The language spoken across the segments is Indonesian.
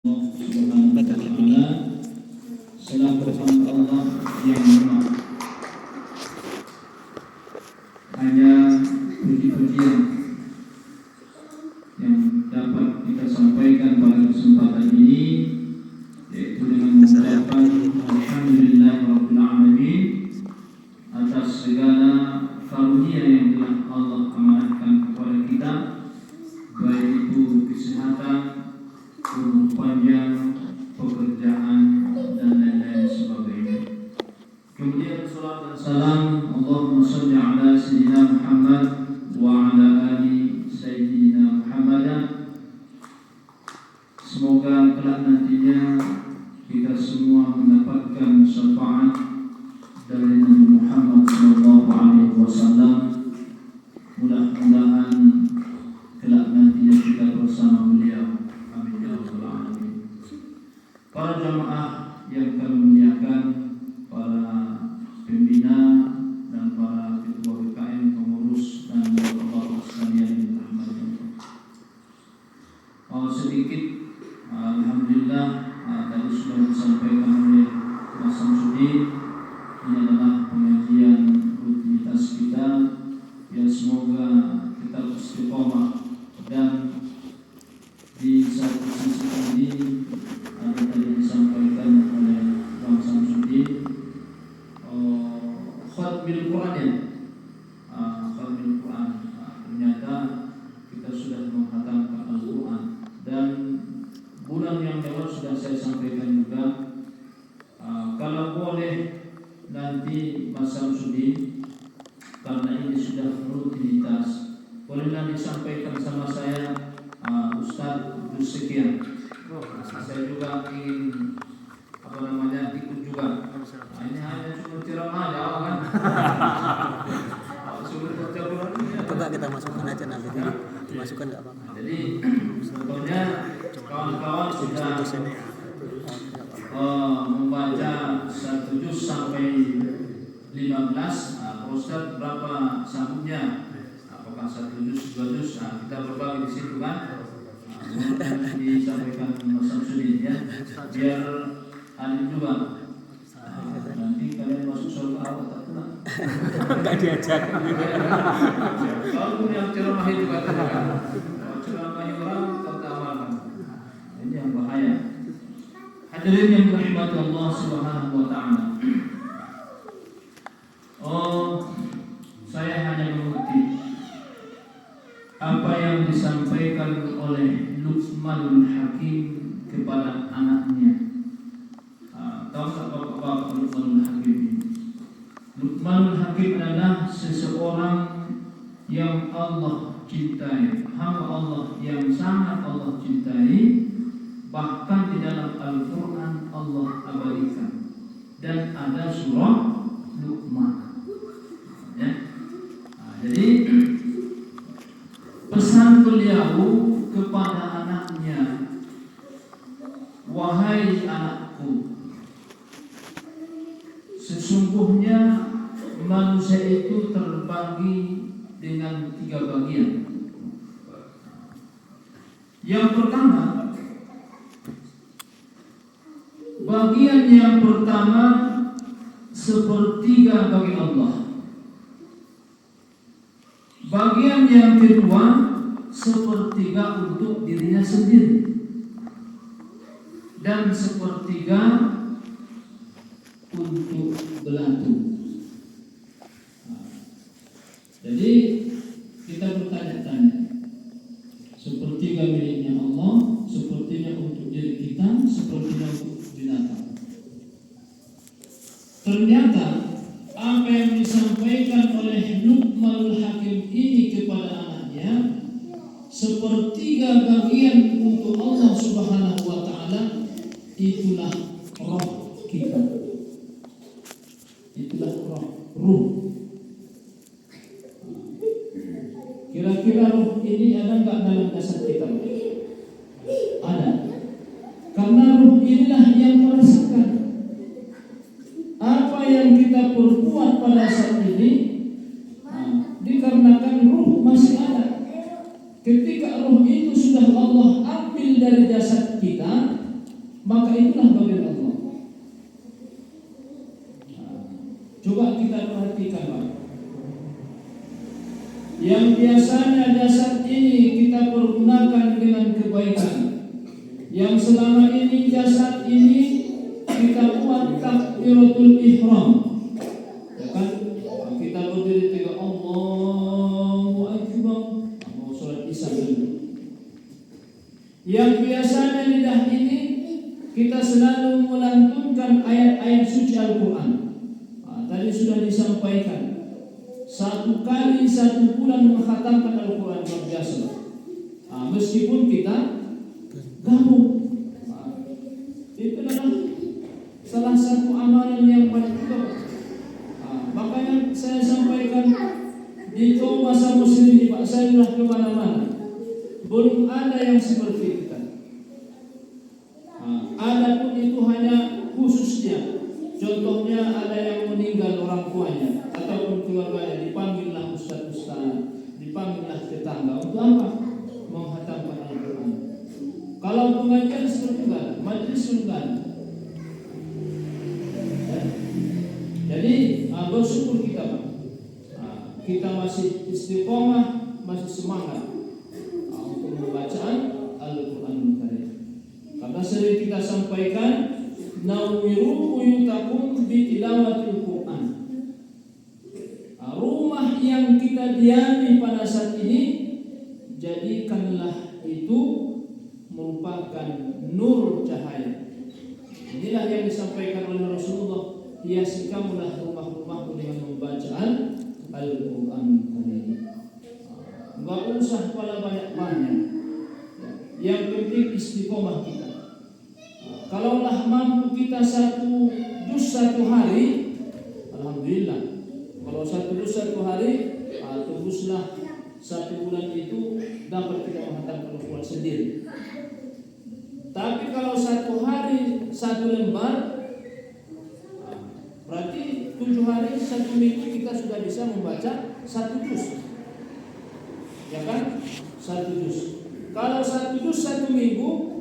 Subhanahu wa ta'ala, selaku Allah yang maha. Hanya puji-pujian yang dapat kita sampaikan pada kesempatan ini, yaitu dengan mengucapkan alhamdulillahirabbil alamin atas segala karunia yang telah Allah amanahkan kepada kita, baik itu kesehatan, umur panjang, pekerjaan, dan lain-lain sebagainya. Kemudian salam dan salam Allahumma shalli ala sayyidina Muhammad wa ala ali sayyidina Muhammad. Semoga kelak nantinya kita semua mendapatkan syafaat dari Nabi Muhammad sallallahu alaihi wasallam. Mudah-mudahan kelak nantinya kita bersama beliau. Para jamaah yang kami muliakan, para pembina dan para ketua BKM, pengurus dan bapak-bapak sekalian yang dirahmati Allah. Sedikit, alhamdulillah, tadi sudah disampaikan oleh Mas Samsudin. Ini adalah pengajian rutinitas kita. Ya, semoga kita istiqomah dan di satu sisi ini ada tadi disampaikan oleh Bang Samsudin khatmil Quran, khatmil Quran. Ternyata kita sudah menghatamkan Al-Quran, dan bulan yang lewat sudah saya sampaikan juga, kalau boleh nanti Mas Samsudin, karena ini sudah rutinitas, bolehlah disampaikan sama saya, Ustaz sekian. Saya juga ingin ikut juga. Ini hanya cuma ceramah aja kan. Coba kita masukkan aja nanti, dimasukkan nggak apa-apa. Jadi sebetulnya kawan-kawan sudah membaca 1 juz sampai 15. Ustaz berapa sambungnya? Apakah 1 juz, 2 juz? Kita berbagi di situ kan. Disampaikan Mas Samsudin ya, biar alim juga. Nanti kalian masuk surga awal tak pula. Enggak diajak. Kalau yang ceramah itu katakan, ceramah orang kata amalkan. Ini yang bahaya. Hadirin yang dirahmati Allah Subhanahu wa ta'ala. Saya hanya mengutip apa yang disampaikan oleh Luqmanul Hakim kepada anaknya. Tahu tak bapak-bapak Luqmanul Hakim ini? Luqmanul Hakim adalah seseorang yang Allah cintai, hamba Allah yang sangat Allah cintai. Bahkan di dalam Al-Quran Allah abadikan, dan ada surah Luqman ya. Jadi pesan beliau kepada anaknya, wahai anakku, sesungguhnya manusia itu terbagi dengan 3 bagian. Yang pertama, bagian yang pertama sepertiga bagi Allah. Bagian yang kedua sepertiga untuk dirinya sendiri, dan sepertiga untuk belatung. Jadi kita bertanya-tanya, sepertiga miliknya Allah, sepertinya untuk diri kita, sepertinya untuk binatang. Ternyata apa yang disampaikan oleh Luqmanul Hakim ini kepada anaknya, sepertiga bagian untuk Allah Subhanahu wa ta'ala, itulah roh kita. Itulah ruh. Kira-kira ruh ini ada enggak dalam jasad kita? Ada. Karena ruh inilah yang merasakan apa yang kita perbuat pada saat ini. Dikarenakan ruh masih ada. Ketika ruh itu sudah Allah ambil dari jasad kita, Yang biasanya lidah ini kita selalu melantunkan ayat-ayat suci Al-Quran. Tadi sudah disampaikan, 1 kali 1 bulan menghatamkan Al-Quran luar biasa. Meskipun kita gabung, itu adalah salah satu amalan yang paling utama. Makanya saya sampaikan di kaum masa muslim ini, Pak, saya sudah kemana-mana, belum ada yang seperti kita. Adapun itu hanya khususnya, contohnya ada yang meninggal orang tuanya ataupun keluarganya, dipanggillah ustaz-ustaz, dipanggillah tetangga untuk apa? Menghatamkan Al-Quran. Kalau pengajian seperti itu, majlis surga. Jadi bersyukur kita, Pak. Kita masih istiqomah, masih semangat untuk pembacaan Al-Quran Karim. Karena sering kita sampaikan, nawiru buyutakum bitilawatil Quran. Rumah yang kita diami pada saat ini, jadikanlah itu merupakan nur cahaya. Inilah yang disampaikan oleh Rasulullah, hiasi kamulah rumah-rumahmu dengan membacaan Al-Quran Karim. Enggak usah kepala banyak-banyak, yang penting istiqomah kita. Kalaulah mampu kita 1 juz 1 hari, alhamdulillah. Kalau 1 juz 1 hari, tembuslah 1 bulan itu dapat kita menghatamkan Al-Quran sendiri. Tapi kalau 1 hari 1 lembar, berarti 7 hari 1 minggu kita sudah bisa membaca 1 juz. Ya kan? 1 juz. Kalau 1 juz 1 minggu,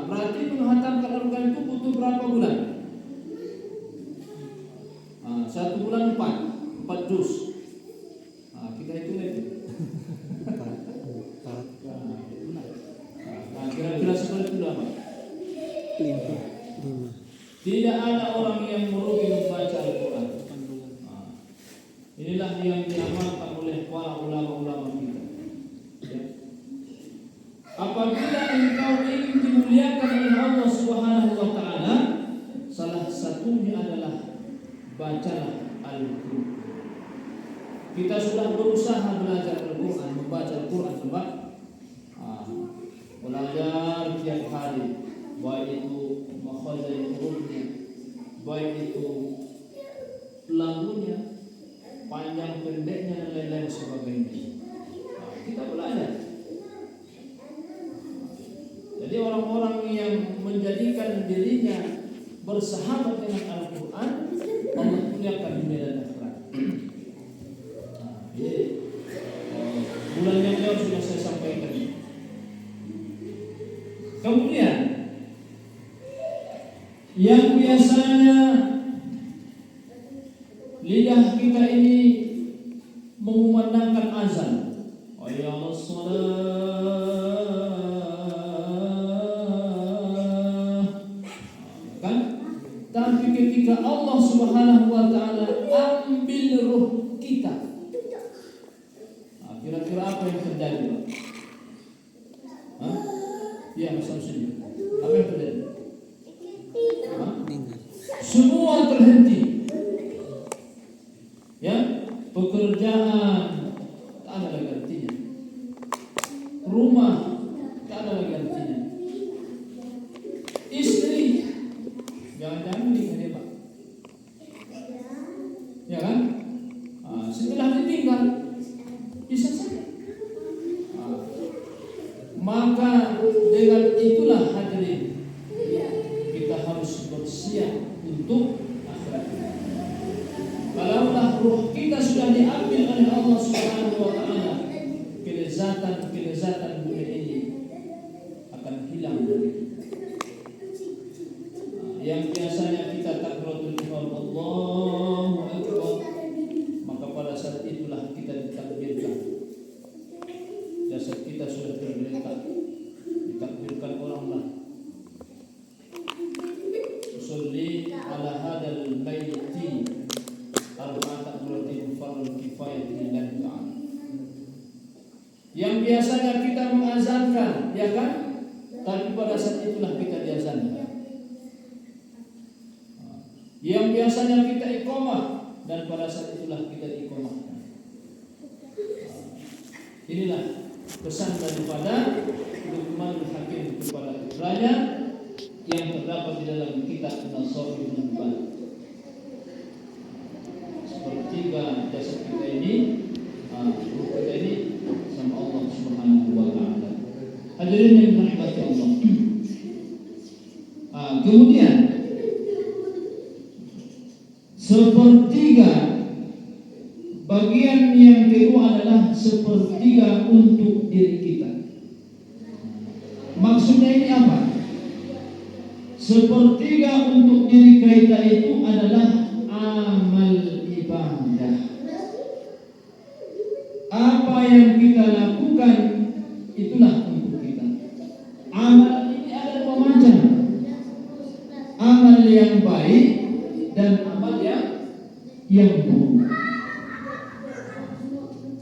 berarti menghatamkan Al-Quran itu butuh berapa bulan? 1 bulan 4 juz. Kita hitung itu. Kira-kira seperti itu apa? 5. Tidak ada orang yang merugi membaca Al-Quran. Inilah yang diamalkan oleh para ulama-ulama kita. Ya. Apabila engkau ingin dimuliakan oleh Allah Subhanahu wa Ta'ala, salah satunya adalah bacalah Al-Quran. Kita sudah berusaha belajar Al-Quran, membaca Al-Quran, sebab belajar tiap hari, baik itu makhraj hurufnya, baik itu lambungnya, panjang pendeknya dan lain-lain sebagainya. Kita belajar. Jadi orang-orang yang menjadikan dirinya bersahabat dengan Al-Quran, Allah muliakan dunia dan akhirat. Bulan yang lalu sudah saya sampaikan. Kemudian yang biasanya lidah kita ini mengumandangkan azan, hayya 'alas shalah, kan? Tapi ketika Allah Subhanahu wa Ta'ala ambil ruh kita, kira-kira apa yang terjadi, Pak? Ya, misalnya apa yang terjadi? Semua terhenti. Ya, pekerjaan tak ada lagi artinya. Rumah tak ada lagi artinya. Istri jangan-jangan nikah dia, Pak. Ya kan? Setelah ditinggal bisa saja. Maka dengan itulah hadirin, kita harus bersiap untuk akhirat. Kalaulah ruh kita sudah diambil oleh Allah Subhanahu wa Ta'ala, kelezatan dunia ini akan hilang dari kita. Yang biasanya kita takbiratul ihram, Allahu Akbar, maka pada saat itulah kita ditakbirkan. Jasad kita sudah tergeletak, ditakbirkan oranglah. Usolli ala hadal mayyiti arba'at takbiratin farul kifayah lillahi ta'ala. Yang biasanya kita mengazankan, dikerjakan, tapi pada saat itulah kita diazankan. Yang biasanya kita iqamah, dan pada saat itulah kita iqamahkan. Inilah pesan daripada Luqmanul Hakim kepada putranya yang terdapat di dalam kitab An-Nasr bin Ban. Sepertiga jasad kita ini, ruh kita ini sama Allah Subhanahu wa taala. Hadirin yang dirahmati Allah. Kemudian sepertiga bagian yang kedua adalah sepertiga untuk diri kita. Maksudnya ini apa? Sepertiga untuk diri kita itu adalah amal ibadah. Apa yang kita lakukan itulah untuk kita. Amal ini ada dua macam. Amal yang baik dan amal yang buruk.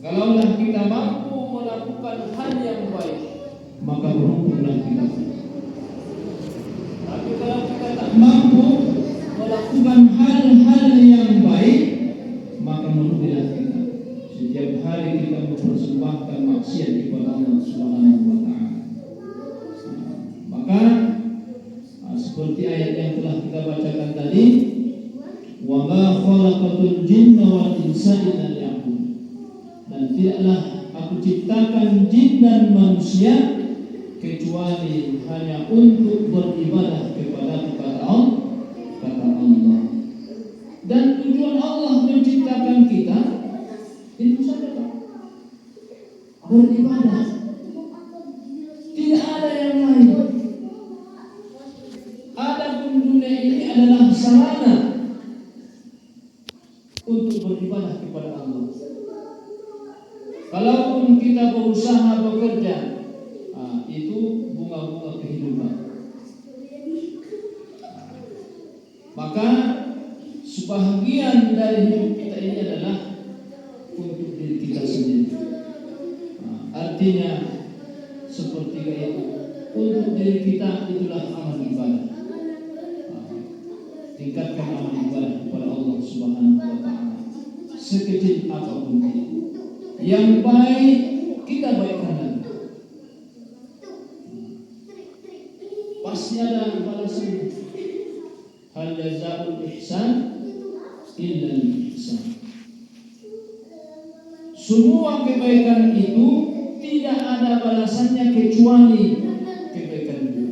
Kalaulah kita mampu melakukan hal yang baik, maka beruntunglah kita. Tapi kalau kita tak mampu melakukan hal-hal yang baik, maka merugilah kita. Setiap hari kita mempersembahkan maksiat kepada Allah Subhanahu wa taala. Maka seperti ayat yang telah kita bacakan tadi, wa ma khalaqatul jinna wal insa illa liya'budun. Dan tidaklah aku ciptakan jin dan manusia kecuali hanya untuk beribadah kepada kata Allah. Dan tujuan Allah menciptakan kita itu saja, beribadah. Tidak ada yang lain. Adapun dunia ini adalah sarana untuk beribadah kepada Allah. Kalaupun kita berusaha bekerja, itu bunga-bunga kehidupan. Maka sebahagian dari hidup kita ini adalah untuk diri kita sendiri. Artinya sepertiga itu untuk diri kita itulah amal ibadah. Tingkatkan amal ibadah kepada Allah Subhanahu wa taala. Sekecil apapun itu. Yang baik kita baikkan lagi. Pasti ada balasan. Hal jazaa'ul ihsan illa al-ihsan. Semua kebaikan itu tidak ada balasannya kecuali kebaikan itu.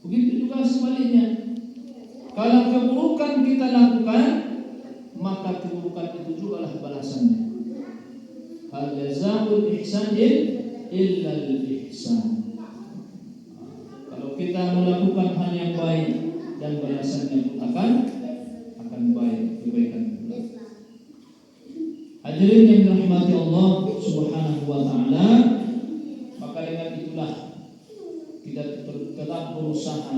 Begitu juga sebaliknya. Kalau keburukan kita lakukan, maka keburukan itu juga lah balasannya. Hal jazaa'ul ihsan illa al-ihsan. Kalau kita melakukan hal yang baik dan balasannya pun akan baik, kebaikan pula. Hadirin yang dirahmati Allah Subhanahu wa taala, maka dengan itulah kita tetap berusaha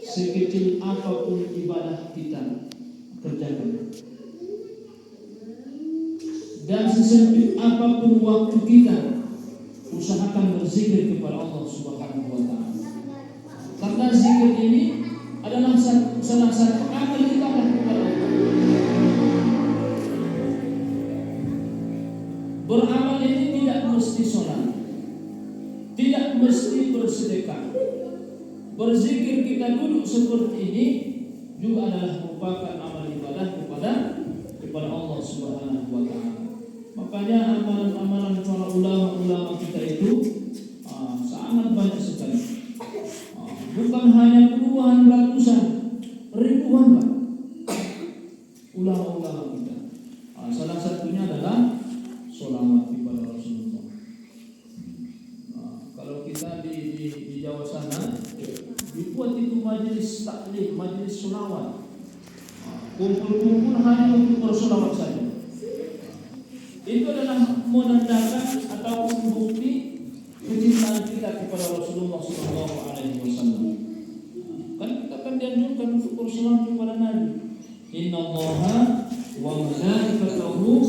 sekecil apapun ibadah kita kerjakan. Dan sesempit apapun waktu kita, usahakan berzikir kepada Allah Subhanahu wa taala. Karena zikir ini adalah salah satu amal ibadah kepada Allah. Beramal ini tidak mesti sholat, tidak mesti bersedekah. Berzikir kita duduk seperti ini juga adalah merupakan amal ibadah kepada Allah Subhanahu wa taala. Makanya amalan-amalan para ulama-ulama kita itu sangat banyak sekali. Bukan hanya puluhan, ratusan, ribuan Pak, ulama-ulama kita. Salah satunya adalah sholawat kepada Rasulullah. Kalau kita di Jawa sana dibuat itu majelis taklim, majelis sholawat, kumpul-kumpul hanya untuk bersolawat saja. Itu adalah menandakan atau bukti kecintaan kita kepada Rasulullah SAW. Kan kita akan dianjurkan untuk bersolawat kepada Nabi. Innallaha wa malaikatahu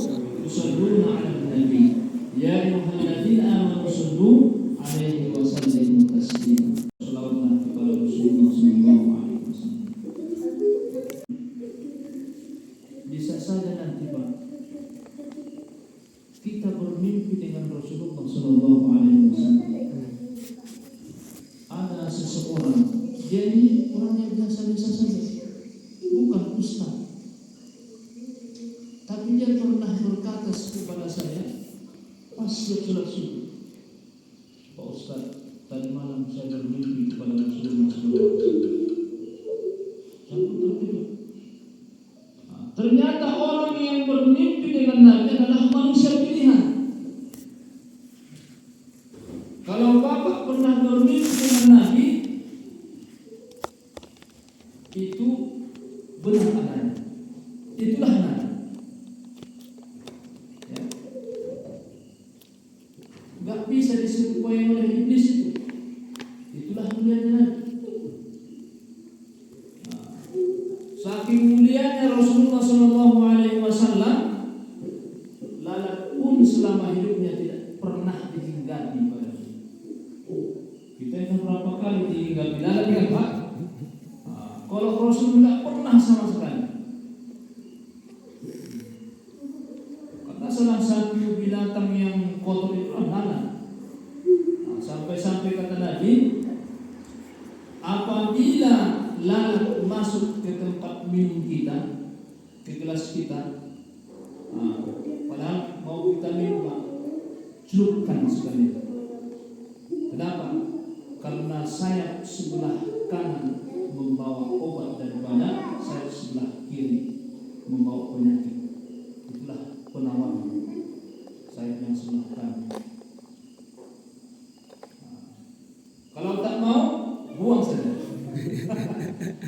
yusholluna 'alan nabi ya ayyuhalladzina amanu sallu alaihi wasallam taslima. Salawatullah kepada Rasulullah sallallahu alaihi wasallam. Bisa saja nanti Pak, kita bermimpi dengan Rasulullah sallallahu alaihi wasallam. Ada seseorang, dia ini orang yang biasa-biasa saja, bukan ustaz. Tapi dia pernah berkata kepada saya pas dia sholat subuh, Pak Ustaz, tadi malam saya bermimpi kepada Rasulullah SAW. Saya pun terkejut. Ternyata orang yang bermimpi dengan Nabi adalah manusia pilihan. Kalau Bapak pernah bermimpi dengan Nabi, itu benar adanya. Itulah Nabi. Gak bisa diserupai oleh iblis itu. Itulah mulianya Nabi. Saking mulianya Rasulullah Sallallahu Alaihi Wasallam, lalat pun selama hidupnya tidak pernah dihinggapi pada kita. Ini berapa kali dihinggapi lalat kan Pak? Kalau Rasul tidak pernah sama sekali. Karena salah satu binatang yang kotor itu lalat. Sampai-sampai kata Nabi, apabila lalat masuk ke tempat minum kita, ke gelas kita, padahal mau kita minum Pak, celupkan sekali. Kenapa? Karena sayap sebelah kanan membawa obat daripada sayap sebelah kiri membawa penyakit. Itulah penawar sayap yang sebelah kanan. Kalau tak mau, buang saja.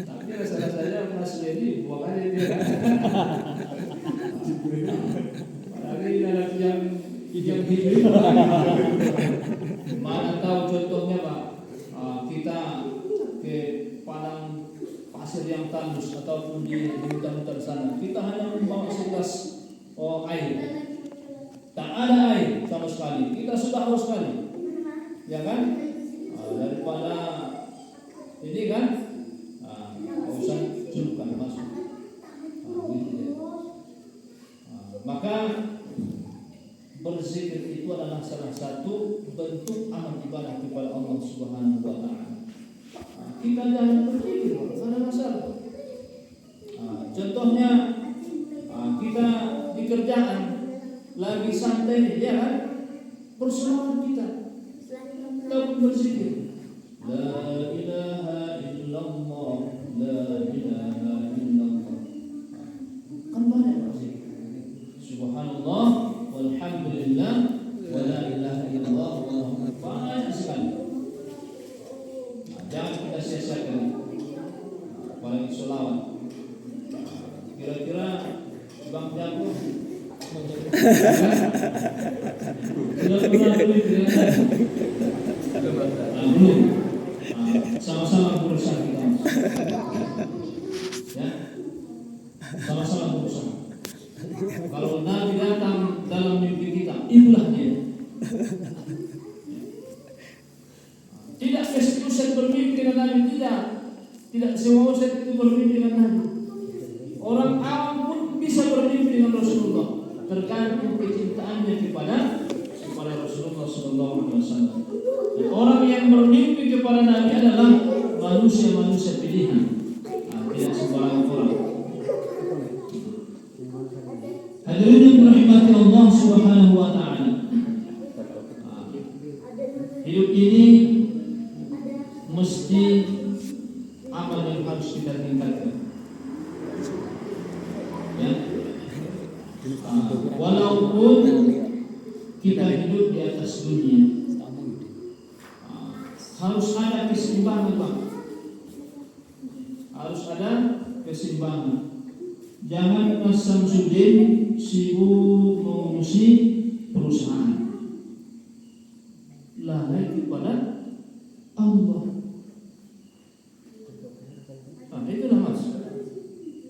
Tapi rasa-rasanya Mas Yedi buang aja dia. Apalagi dalam yang hidup. Mana tahu contohnya Pak, kita ke padang pasir yang tandus ataupun di hutan-hutan sana, kita hanya membawa segelas air. Tak ada air sama sekali. Kita sudah haus sekali, ya kan? Daripada ini kan, urusan celupkan masuk. Maka berzikir itu adalah salah satu bentuk amal ibadah kepada Allah Subhanahu wa Ta'ala. Kita jangan berzikir, tidak ada masalah. Contohnya, kita di kerjaan lagi santai, ya kan? Berselawat kita, kita berzikir. La ilaha illallah, la ilaha illallah. Kan banyak berzikir. Subhanallah, walhamdulillah, wa la ilaha illallah, wallahu akbar. Banyak sekali. Jangan kita sia-siakan. Apalagi sholawat. Kira-kira Bang Jago sudah pernah belum? Sama-sama berusaha kita, ya, sama-sama berusaha. Kalau Nabi datang dalam mimpi kita, itulah dia. Tidak keseluruhan bermimpi dengan Nabi, tidak semua ustaz itu bermimpi dengan Nabi. Orang awam pun bisa bermimpi dengan Rasulullah, tergantung kecintaannya kepada Rasulullah Sallallahu Alaihi Wasallam. Dan orang yang bermimpi kepada Nabi adalah manusia-manusia pilihan, tidak sembarang orang. Hadirin yang dirahmati Allah Subhanahu wa Ta'ala, hidup ini mesti amal yang harus kita tingkatkan, ya. Walaupun kita hidup di atas dunia, harus ada keseimbangan Pak. Harus ada keseimbangan. Jangan Mas Samsudin sibuk mengurusi perusahaan, lalai kepada Allah. Itulah Mas.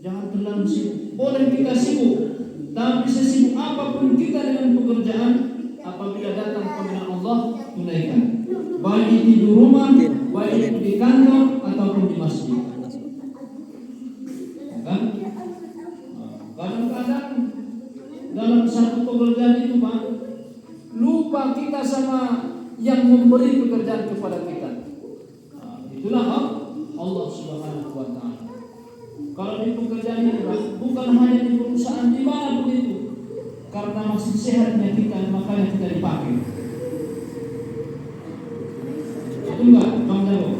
Jangan terlalu sibuk. Boleh kita sibuk, tapi sesibuk apapun kita dengan pekerjaan, apabila datang panggilan Allah, baik di rumah, baik di kantor ataupun di masjid. Ya kan? Kadang-kadang dalam satu pekerjaan itu Pak, lupa kita sama yang memberi pekerjaan kepada kita. Itulah Allah Subhanahu wa Ta'ala. Kalau di pekerjaan itu bukan hanya di perusahaan, di mana pun itu, karena masih sehatnya kita, makanya kita dipakai. Betul nggak, Bang Jarwo?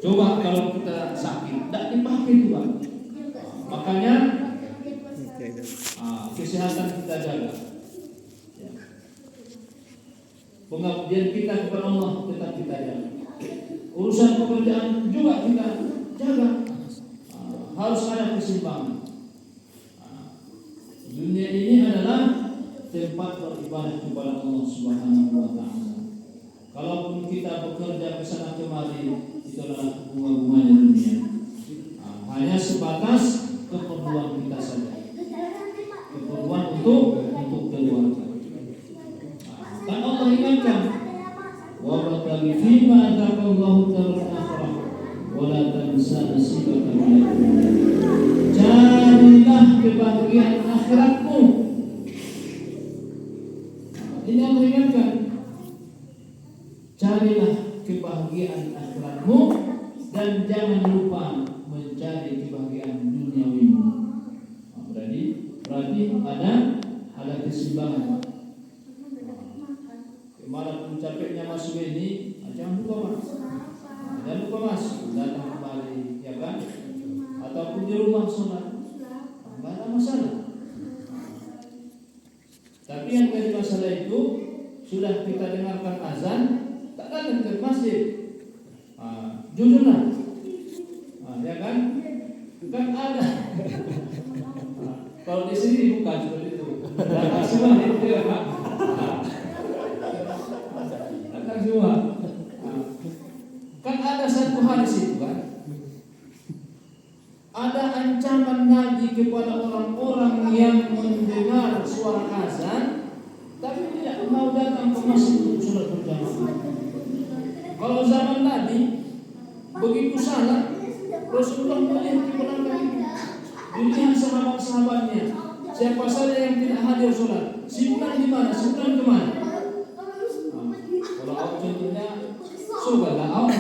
Coba kalau kita sakit, tidak dipakai juga. Makanya kesehatan kita jaga. Pengabdian kita kepada Allah tetap kita jaga. Urusan pekerjaan juga kita jaga. Harus ada keseimbangan. Dunia ini adalah tempat beribadah kepada Allah Subhanahu wa Ta'ala. Kalaupun kita bekerja ke sana kemari, itu adalah bunga-bunganya dunia. Hanya sebatas keperluan kita saja. Keperluan untuk keluarga. Dan Allah ingatkan, wa bataghi fima ataqallahu darul akhirah wa la tansa nasibaka minad dunya. Carilah kebahagiaan akhiratmu. Ini Allah ingatkan. Carilah kebahagiaan akhiratmu dan jangan lupa mencari kebahagiaan duniawimu. Berarti ada keseimbangan. Malah capeknya Mas ini, jangan lupa Mas. Jangan lupa Mas, datang kembali, ya kan? Ataupun di rumah sholat, nggak ada masalah. Tapi yang jadi masalah itu sudah kita dengarkan azan, tak datang ke masjid. Jujurlah, ya kan? Kan ada. Kalau di sini bukan seperti itu. Datang semua itu ya Pak. Datang semua. Kan ada satu hadis itu kan. Ada ancaman Nabi kepada orang-orang yang mendengar suara azan tapi tidak mau datang ke masjid untuk sholat berjamaah. Kalau zaman Nabi begitu salah, Rasulullah melihat di belakang itu, dilihat sahabat-sahabatnya, siapa saja yang tidak hadir sholat, simpan di mana, simpan kemana? Kalau aku contohnya, surga lah, awak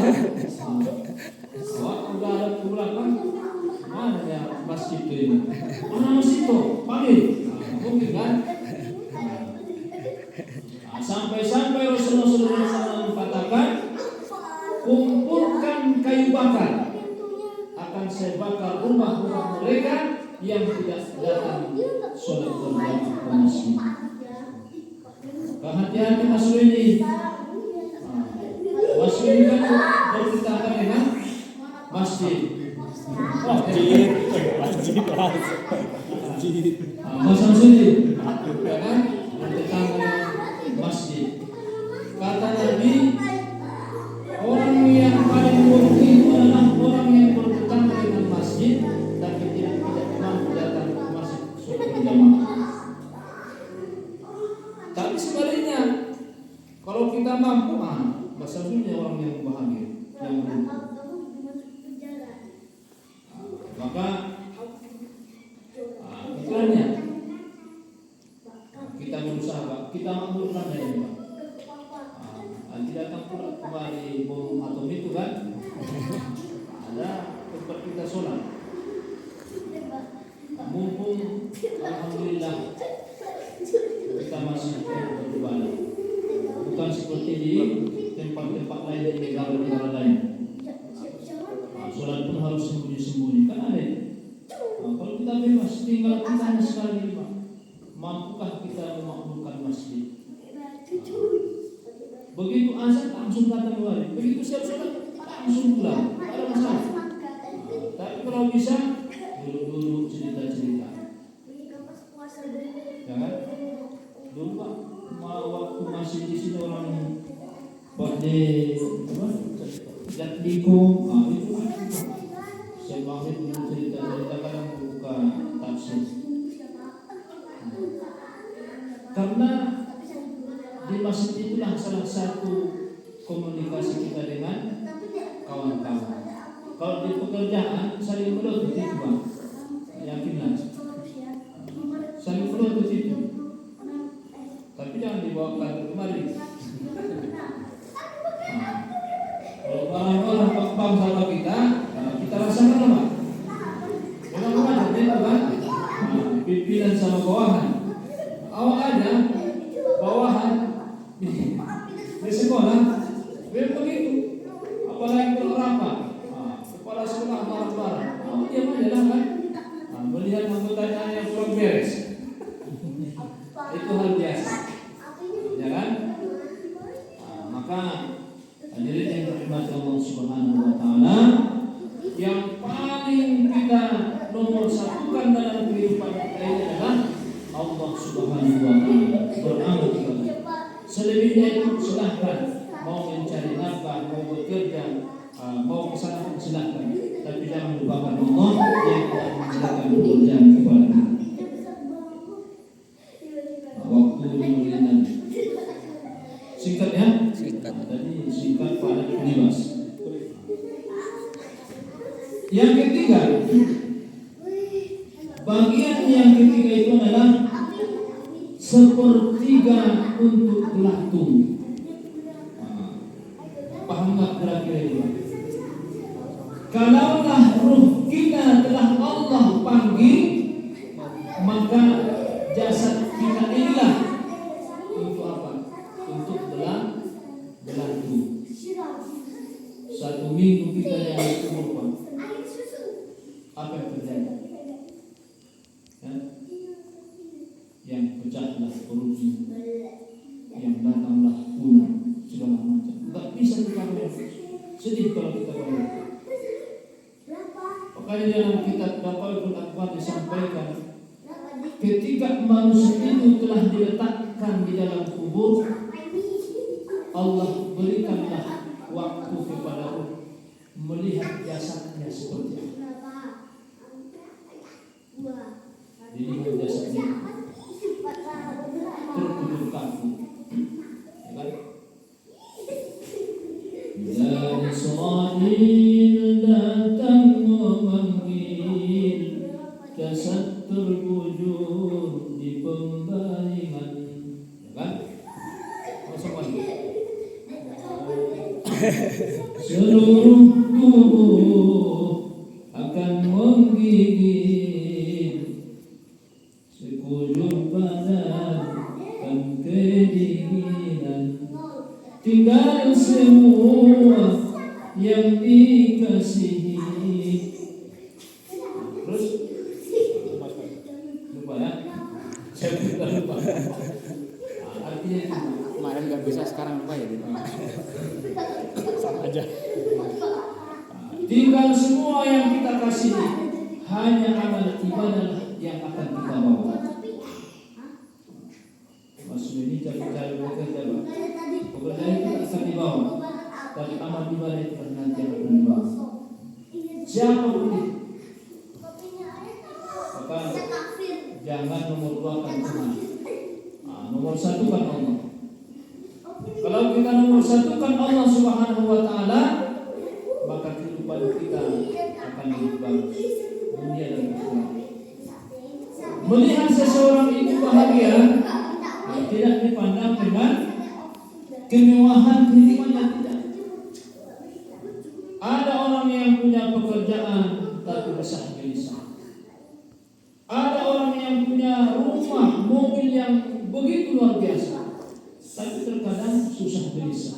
udah ada ke belakang, mana ya masjid ini? Mana masjid itu? Panggil, mungkin kan? Sampai-sampai Rasulullah SAW mengatakan, kumpulkan kayu bakar, akan saya bakar rumah-rumah mereka yang tidak datang sholat berjamaah ke masjid. Hati-hati masuk ini. Masuk ini kan berkaitan dengan masjid. Masuk sini, kan? Berkaitan dengan masjid. Kata Nabi, orang yang paling buruk itu adalah orang yang bertetangga dengan masjid tapi tidak mampu datang ke masjid sholat berjamaah. Tapi sebaliknya, kalau kita mampu, maksudnya orang yang bahagia, yang beruntung. Maka iklannya kita berusaha, kita makmurkan dari Pak. Nanti datang pula kembali bom atom itu kan, ada tempat kita sholat. Mumpung alhamdulillah kita masih beribadah, bukan seperti di tempat-tempat lain di negara-negara lain. Sholat pun harus sembunyi-sembunyi, kan ada. Kalau kita bebas tinggal kita hanya sekali Pak, mampukah kita memakmurkan masjid? Begitu azan langsung datang kembali, begitu siap sholat langsung pulang, tak ada masalah. Tapi kalau bisa dulu cerita-cerita, jangan dulu Pak, waktu masih di sini orang pada jatliko, itu saya bangun dulu cerita-cerita kadang buka tafsir, karena di di masjid itulah salah satu komunikasi kita dengan kawan-kawan. Kalau di pekerjaan saling menuntut itu, Bang. Yakinlah. Saling menuntut itu. Tapi jangan dibawa ke kemari. Kalau orang-orang paham sama kita rasakan apa? Memang ada itu kan? Pimpinan sama bawahan. Awal ada bawahan di sekolah, memang begitu. Apalagi berapa? Kepala sekolah marah-marah. Dia aja kan? Melihat anggotanya yang kurang beres. Itu hal biasa. Ya kan? Maka hadirin yang dirahmati Allah Subhanahu wa taala, yang paling kita nomor satukan dalam kehidupan kita ini adalah Allah Subhanahu wa taala. Beramal kepada. Selebihnya itu silahkan, mau mencari nafkah, mau bekerja, mau kesana pun silahkan. Tapi jangan lupakan Allah yang telah menciptakan pekerjaan kepada kita. Waktu dimulai. Singkat ya? Singkat. Jadi singkat pada bebas. Yang ketiga, bagian yang ketiga itu adalah sepertiga untuk pelatung. Paham nggak kira-kira itu? Kalaulah ruh kita telah Allah panggil, maka jasad kita inilah untuk apa? Untuk belatung. 1 minggu kita yang dikuburkan. Apa yang terjadi? Ya? Yang pecahlah perutnya, yang datanglah punah, segala macam. Tak bisa kita sedih kalau kita bayar. Makanya dalam kitab Dakwahul Akbar disampaikan, ketika manusia itu telah diletakkan di dalam kubur, Allah berikanlah waktu kepada ruh melihat jasadnya seperti apa. Dilihat jasadnya tertutup kaki, ya kan? Dari Israel datang memanggil, jasad terkujur di pembaringan, ya kan? Masuk lagi. Seluruh tubuh akan menggigit, sekujur badan dan kedinginan, tinggal semua yang dikasihi. Terus lupa ya? Saya lupa. Artinya kemarin nggak bisa, sekarang lupa ya gitu. Sama aja. Tinggal semua yang kita kasih, hanya amal ibadah yang akan kita bawa. Maksudnya ini cari-cari bekerja, pekerjaan itu akan dibawa, tapi amal ibadah itu nanti akan dibawa. Siapapun itu, maka jangan nomor 2 kan Tuhan. Nomor 1 kan Allah. Kalau kita nomor 1 kan Allah Subhanahu wa taala, maka kehidupan kita akan lebih bagus dunia dan akhirat. Melihat seseorang itu bahagia tidak dipandang dengan kemewahan kehidupannya, tidak. Ada orang yang punya pekerjaan tapi resah gelisah. Ada orang yang punya rumah, mobil yang begitu luar biasa, tapi terkadang susah gelisah.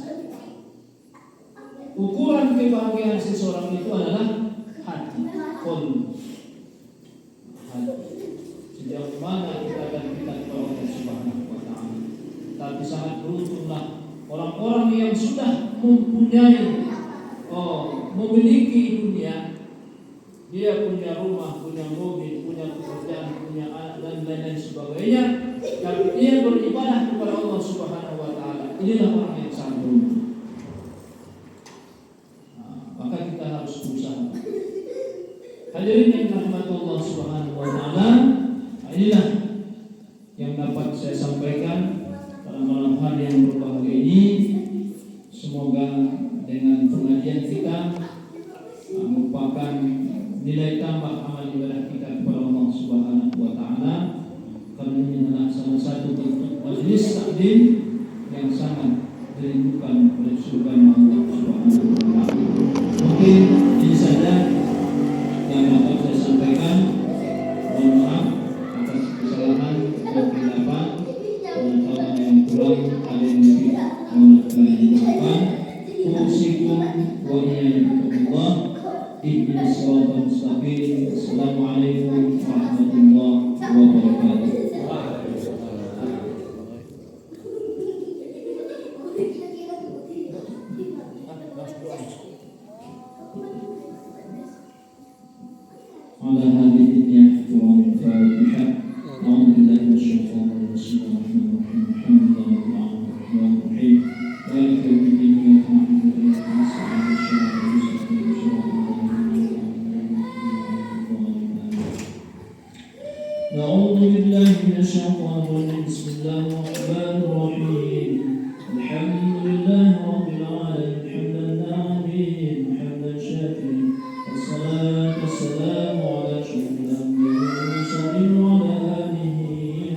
Ukuran kebahagiaan seseorang itu adalah hati, qalb. Hati. Sejauh mana kita akan kita kepada Allah Subhanahu wa taala. Tapi sangat beruntunglah orang-orang yang sudah mempunyai memiliki dunia. Dia punya rumah, punya mobil, punya pekerjaan, punya anak dan lain-lain sebagainya. Tapi dia beribadah kepada Allah Subhanahu wa taala. Inilah orang yang sangat beruntung. Maka kita harus berusaha. Hadirin yang dirahmati Allah Subhanahu wa taala, inilah yang dapat saya sampaikan pada malam hari yang majelis taklim yang sangat dirindukan oleh surga Allah Subhanahu wa taala. Mungkin ini saja yang dapat saya sampaikan. Mohon maaf atas kesalahan dan kesilapan, pengetahuan yang kurang ada yang lebih mohon dimaafkan. Usikum wa iyyakumullah ihdinas siratal mustaqim. Assalamualaikum warahmatullahi wabarakatuh. على هذه النية والفاتحة أعوذ بالله من الشيطان الرجيم الرحمن الرحيم الحمد لله رب العالمين الرحيم مالك يوم الدين إياك نعبد وإياك نستعين الصراط المستقيم صراط الذين أنعمت عليهم. أعوذ بالله من الشيطان الرجيم بسم الله الرحمن الرحيم الحمد لله رب العالمين حمدا نعمين حمدا شاكرين والصلاة والسلام على أشرف الأنبياء والمرسلين وعلى آله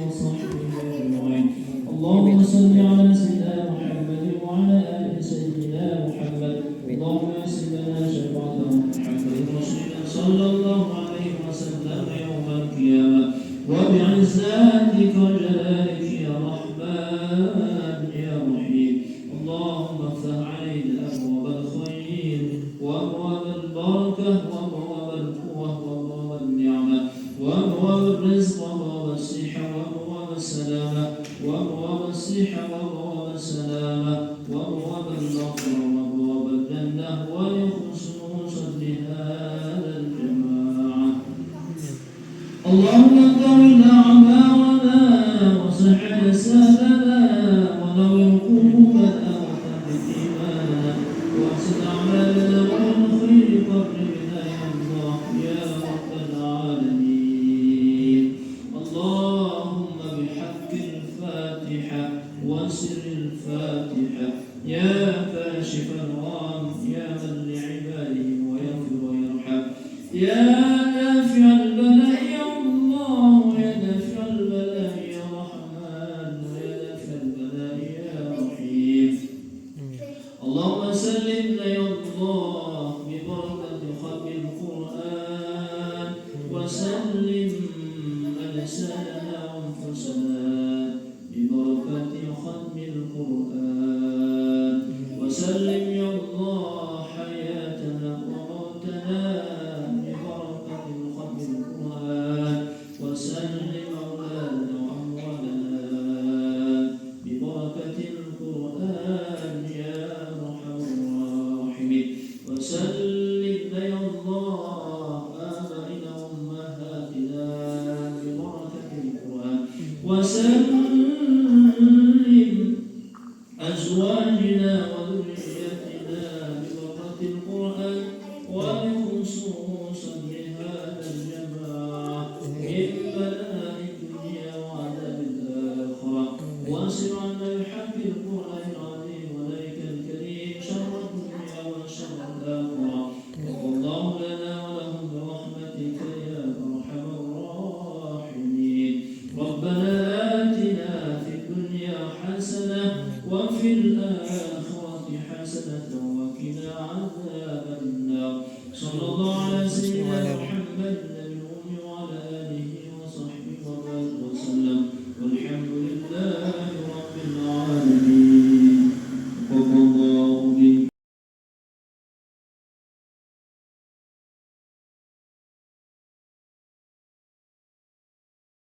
وصحبه أجمعين. اللهم صل على سيدنا محمد وعلى آل سيدنا محمد. اللهم يسر لنا شفاعة محمد رسولنا صلى الله عليه وسلم يوم القيامة وبعزتك وجلالك يا رحمن يا رحيم. اللهم افتح علينا أبواب الخير وأبواب البركة وأبواب القوة وأبواب النعمة وأبواب الرزق وأبواب الصحة وأبواب السلامة وأبواب الصحة وأبواب السلامة وأبواب المغفرة وأبواب الجنة ولخصوصا لهذا الجماعة. اللهم كرم أعمالنا وسعد سادنا ونور قلوبنا وثبت إيماننا واحسن أعمالنا ومن خير قربنا يا الله يا رب العالمين. اللهم بحق الفاتحة وسر الفاتحة يا كاشف الغام يا من لعباده ويغفر ويرحم يا دافع البلاء يا الله يا دافع البلاء يا رحمن يا دافع البلاء يا رحيم. اللهم سلمنا يا الله ببركة ختم القرآن وسلم أجسادنا وأنفسنا ببركة ختم القرآن وسلم يا الله حياتنا وموتنا ببركة ختم القرآن وسلم أولادنا وأموالنا ببركة القرآن يا أرحم الراحمين. وسلم يا الله آبائنا وأمهاتنا ببركة القرآن وسلم أزواجنا وذريتنا ببركة القرآن ولخصوصا لهذا الجماعة من بلاء الدنيا وعذاب الآخرة. واصل عنا بحق القرآن العظيم وذلك الكريم شر الدنيا وشر الآخرة. والله لنا ولهم برحمتك يا أرحم الراحمين. ربنا آتنا في الدنيا حسنة وفي الآخرة حسنة وقنا عذاب النار. صلى الله عليه